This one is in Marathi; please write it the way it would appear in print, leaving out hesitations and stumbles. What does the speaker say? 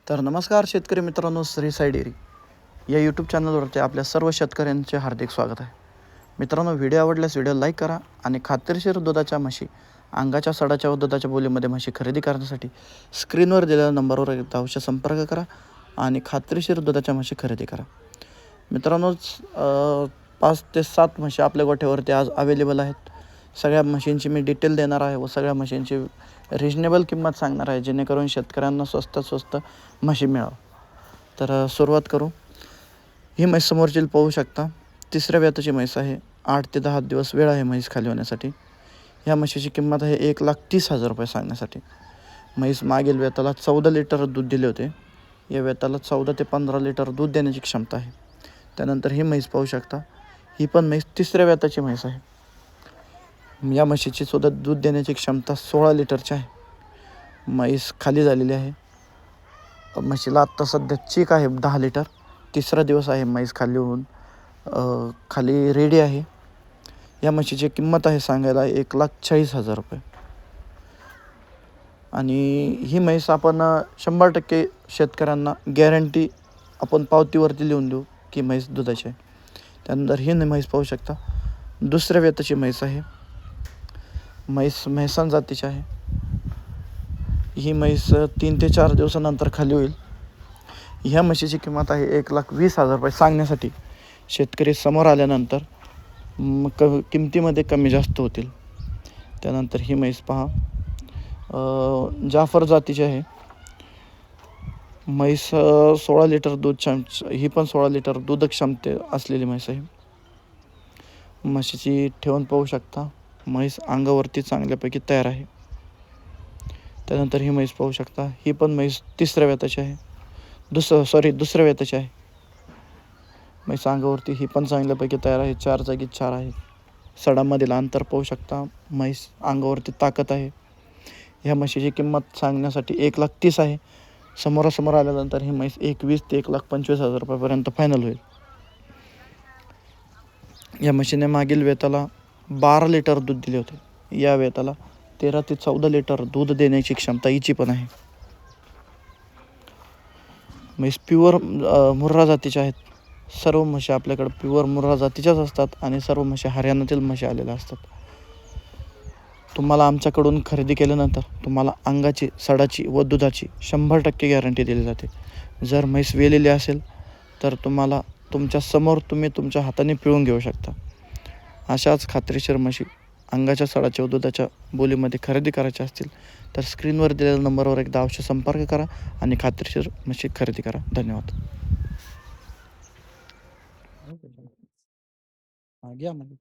तर नमस्कार शेतकरी मित्रांनो, श्री साई डेअरी या यूट्यूब चॅनलवरती आपल्या सर्व शेतकऱ्यांचे हार्दिक स्वागत आहे. मित्रांनो, व्हिडिओ आवडल्यास व्हिडिओ लाईक करा आणि खात्रीशीर दुधाच्या म्हशी, अंगाच्या सडाच्या व दुधाच्या बोलीमध्ये म्हशी खरेदी करण्यासाठी स्क्रीनवर दिलेल्या नंबरवर एकदा अवश्य संपर्क करा आणि खात्रीशीर दुधाच्या म्हशी खरेदी करा. मित्रांनो, 5 ते 7 म्हशी आपल्या गोठ्यावरती आज अवेलेबल आहेत. सगळ्या म्हशींची मी डिटेल देणार आहे व सगळ्या म्हशींची रिजनेबल किंमत सांगणार आहे, जेणेकरून शेतकऱ्यांना स्वस्त स्वस्त म्हशी मिळावं. तर सुरुवात करू. ही म्हैस समोरची पाहू शकता, तिसऱ्या व्याताची म्हैस आहे. 8 ते 10 दिवस वेळ आहे म्हैस खाली होण्यासाठी. ह्या म्हशीची किंमत आहे 1,30,000 रुपये सांगण्यासाठी. म्हैस मागील वेताला 14 लिटर दूध दिले होते. या वेताला 14 ते 15 लिटर दूध देण्याची क्षमता आहे. त्यानंतर ही म्हैस पाहू शकता, ही पण म्हैस तिसऱ्या व्याताची म्हैस आहे. या म्हशीची सुद्धा दूध देण्याची क्षमता 16 लिटरची आहे. म्हैस खाली झालेली आहे. म्हशीला आत्ता सध्या चीक आहे 10 लिटर. तिसरा दिवस आहे म्हैस खाली होऊन खाली रेडी आहे. या म्हशीची किंमत आहे सांगायला 1,40,000 रुपये. आणि ही म्हैस आपण 100% शेतकऱ्यांना गॅरंटी आपण पावतीवरती लिहून देऊ की म्हैस दुधाची आहे. त्यानंतर ही म्हैस पाहू शकता, दुसऱ्या वेताची म्हैस आहे. म्हैस म्हैसान जातीची आहे. ही म्हैस 3 ते 4 दिवसानंतर खाली होईल. ह्या म्हशीची किंमत आहे 1,20,000 रुपये सांगण्यासाठी. शेतकरी समोर आल्यानंतर किमतीमध्ये कमी जास्त होतील. त्यानंतर ही म्हैस पहा, जाफर जातीची आहे. म्हैस 16 लिटर दूध ही पण 16 लिटर दूध क्षमते असलेली म्हैस आहे. म्हशीची ठेवण पाहू शकता, म्हैस अंगावरती चांगल्यापैकी तयार आहे. त्यानंतर ही म्हैस पाहू शकता, ही पण म्हैस तिसऱ्या वेताची आहे. दुसऱ्या वेताची आहे. म्हैस अंगावरती ही पण चांगल्यापैकी तयार आहे. 4 जागी 4 आहे. सडामधील अंतर पाहू शकता. म्हैस अंगावरती ताकद आहे. ह्या म्हशीची किंमत सांगण्यासाठी 1,30,000 आहे. समोरासमोर आल्यानंतर ही म्हैस 21 ते 1,25,000 रुपयापर्यंत फायनल होईल. या म्हशीने मागील वेताला 12 लिटर दूध दिले होते. या वेताला 13 ते 14 लिटर दूध देण्याची क्षमता हिची पण आहे. म्हैस प्युअर मुर्रा जातीच्या आहेत. सर्व म्हशी आपल्याकडे प्युअर मुर्रा जातीच्याच असतात आणि सर्व म्हशी हरियाणातील म्हशी आलेल्या असतात. तुम्हाला आमच्याकडून खरेदी केल्यानंतर तुम्हाला अंगाची, सडाची व दुधाची 100% गॅरंटी दिली जाते. जर म्हैस वेलेली असेल तर तुम्हाला तुमच्या समोर तुम्ही तुमच्या हाताने पिळून घेऊ शकता. अशाच खात्रीशीर म्हशी अंगाच्या, सडाच्या व दुधाच्या बोलीमध्ये खरेदी करायच्या असतील तर स्क्रीनवर दिलेल्या नंबरवर एकदा अवश्य संपर्क करा आणि खात्रीशीर म्हशी खरेदी करा. धन्यवाद. घ्या मग.